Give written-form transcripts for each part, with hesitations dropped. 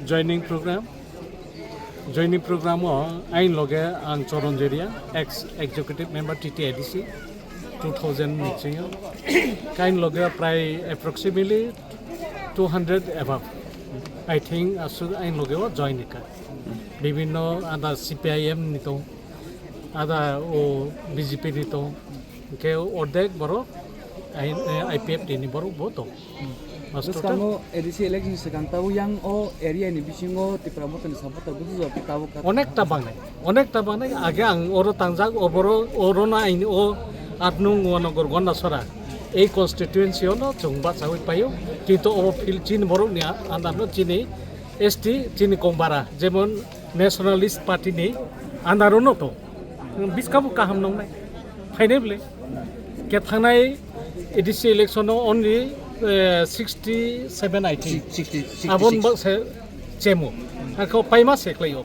joining program. Joining program ain loge ang Choronjeria ex executive member TTIDC 2000 meeting kain loge pray approximately 200 above. I think asu ain loge join ka. Bibino ada CPIM nito ada o BJP nito ke ordek boro IPF ini baru boto. Terus kamu edisi election sekarang tahu yang area ini bisingo tipra motor saboter butuh tapi tahu kan? Onek tabang nih agak oro tangjak orona ini atnung wanogor gona sora. Constituency ono jongbat sawit payo tito fil chin borok nia andano chini ST chini kongbara jemon nationalist party ni andaro no to biskabu kaham nong nai fainable ke thanai edisi election only 67 I think 60 abon ba se chemo ako paima se klayo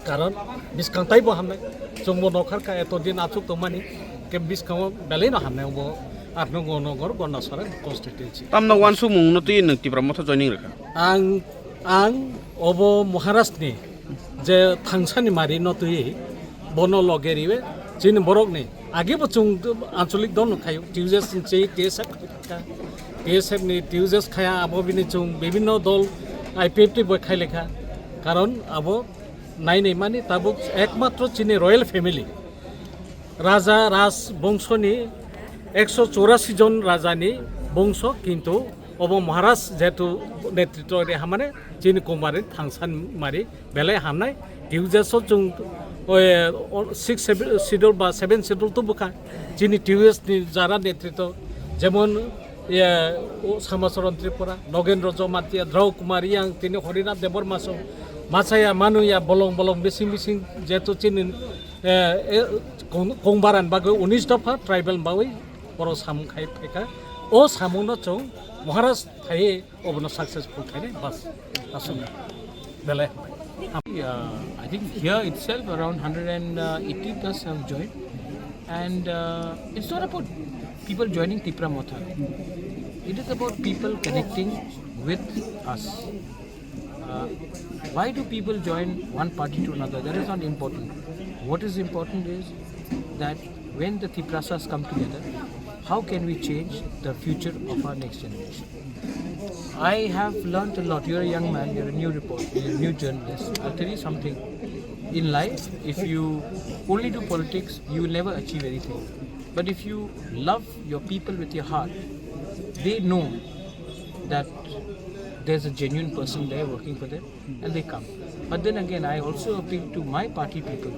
karon biskang tai bo hamne jongbo nokhar ka eto din achuk to mani ke biskang belai no hamne bo apno gono gor gona sara constituency tamna wan sumung no tin nang tipra motho joining reka ang obo Maharashtra ni je thangsani mari no tui bono logeriwe jin borok ni age bo chung ancholik don khayo tujes che TSF ni tujes khaya abo bini chung bibhinno dol IPF boy khai lekha karon abo nai nei mani tabuk ekmatro chini royal family raja ras bongso ni 184 জন রাজানি বংশ কিন্তু of মহারাজ যেহেতু নেতৃত্ব হামানে চিনি কুমারে থাংসান মারি বেলায় হামনাই টিউজেস जों 6 schedule বা 7 schedule তো বুকা চিনি টিউএস নি যারা নেতৃত্ব যেমন সামাচরণ ত্রিপুরা নগেন্দ্র জমাতিয়া দ্রৌ কুমারী আং তিনি হরিনাথ দেবর মাসো মাছায়া মানুয়া বলং বিসিং যেহেতু চিনি কংবারান বাগৈ 19 দফা ট্রাইবেল বাগৈ बर' सामुं खाय फेका सामुंनो जों महाराज थाये अबनो सक्सेसफुल थाये बस असम बेले I think here itself around 180 plus have joined, and it's not about people joining Tipra Motha. It is about people connecting with us. Why do people join one party to another? That is not important. What is important is that when the Tiprasas come together, how can we change the future of our next generation? I have learned a lot. You're a young man, you're a new reporter, you're a new journalist. I'll tell you something. In life, if you only do politics, you will never achieve anything. But if you love your people with your heart, they know that there's a genuine person there working for them, and they come. But then again, I also appeal to my party people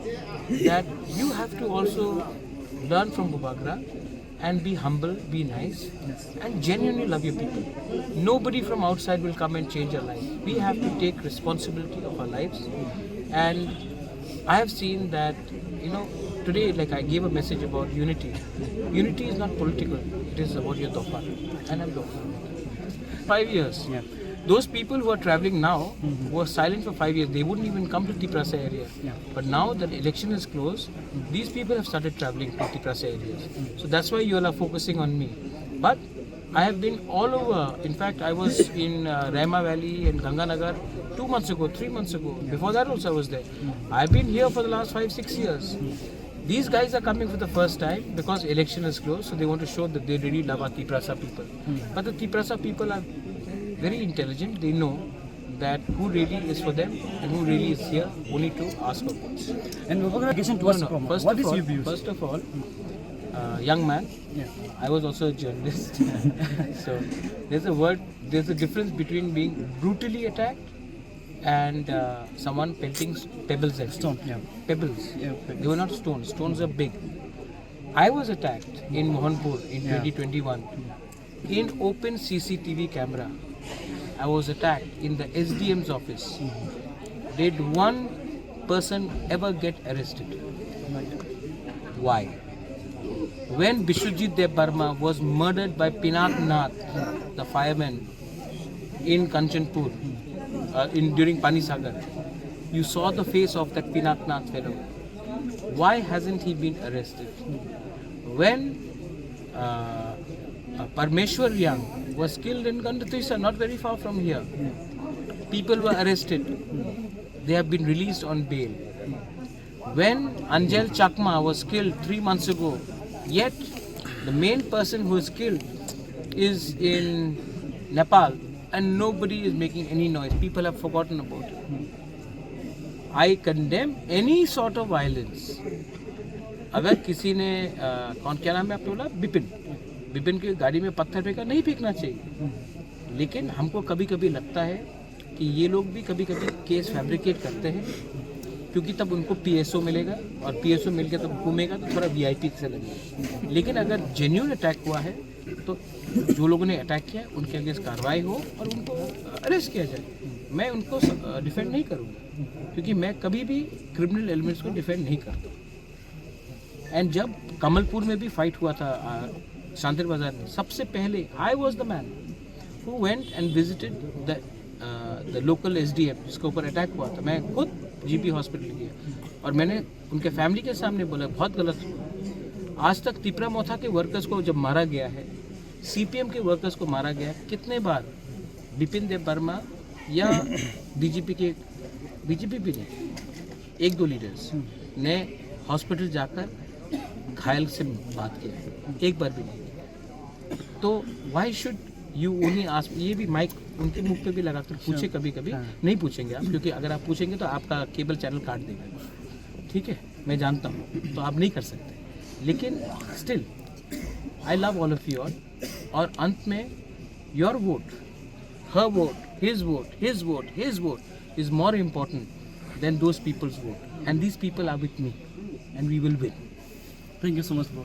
that you have to also learn from Bubagra and be humble, be nice, and genuinely love your people. Nobody from outside will come and change our life. We have to take responsibility of our lives. And I have seen that, today, like I gave a message about unity. Unity is not political. It is about your Dofa. And I'm Dofa. 5 years. Yeah. Those people who are traveling now were silent for 5 years. They wouldn't even come to Tiprasa area. Yeah. But now that election is closed, these people have started traveling to Tiprasa areas. So that's why you all are focusing on me. But I have been all over. In fact, I was in Raima Valley and Ganganagar 2 months ago, 3 months ago. Before that also I was there. I've been here for the last 5-6 years. These guys are coming for the first time because election is closed, so they want to show that they really love our Tiprasa people. But the Tiprasa people are very intelligent. They know that who really is for them and who really is here only to ask for votes. And congratulations to us. What is your views? First of all, young man, Yeah. I was also a journalist. So there's a difference between being brutally attacked and someone pelting pebbles at Stone. Yeah. pebbles. Yeah, They were not stones. Stones are big. I was attacked in Mohanpur in 2021 in open CCTV camera. I was attacked in the SDM's office. Did one person ever get arrested? Why? When Bishwajit Dev Burma was murdered by Pinak Nath, the fireman, in Kanchanpur, during Panisagar, you saw the face of that Pinak Nath fellow. Why hasn't he been arrested? When Parmeshwar Young was killed in Gandatisa, not very far from here. people were arrested. They have been released on bail. When Anjal Chakma was killed 3 months ago, yet the main person who is killed is in Nepal and nobody is making any noise. People have forgotten about it. I condemn any sort of violence. अगर किसी ने कौन क्या नाम है आपने बोला, बिपिन की गाड़ी में पत्थर फेंका, नहीं फेंकना चाहिए, लेकिन हमको कभी कभी लगता है कि ये लोग भी कभी कभी केस फैब्रिकेट करते हैं, क्योंकि तब उनको पीएसओ मिलेगा और पीएसओ मिल के तब घूमेगा तो थोड़ा वीआईपी से लगेगा। लेकिन अगर जेन्युइन अटैक हुआ है तो जो लोगों ने अटैक किया उनके अगेंस्ट कार्रवाई हो और उनको अरेस्ट किया जाए। मैं उनको डिफेंड नहीं करूँगा, क्योंकि मैं कभी भी क्रिमिनल एलिमेंट्स को डिफेंड नहीं करता। एंड जब कमलपुर में भी फाइट हुआ था शांतिर बाजार में, सबसे पहले I was the man who went and visited the local SDM जिसके ऊपर अटैक हुआ था। मैं खुद जीपी हॉस्पिटल गया और मैंने उनके फैमिली के सामने बोला बहुत गलत हुआ। आज तक तिपरा मोथा के वर्कर्स को जब मारा गया है, सीपीएम के वर्कर्स को मारा गया है, कितने बार बिपिन देव वर्मा या बीजेपी भी नहीं, 1-2 लीडर्स ने हॉस्पिटल जाकर घायल से बात किया, एक बार भी नहीं। तो why should you only ask, ये भी माइक उनके मुख पे भी लगाकर पूछे, कभी कभी नहीं पूछेंगे आप, क्योंकि अगर आप पूछेंगे तो आपका केबल चैनल काट देगा, ठीक है, मैं जानता हूँ, तो आप नहीं कर सकते। लेकिन still I love all of you all, और अंत में योर वोट, हर vote, his vote is more important than those peoples vote, and these people are with me and we will win. Thank you so much, bro.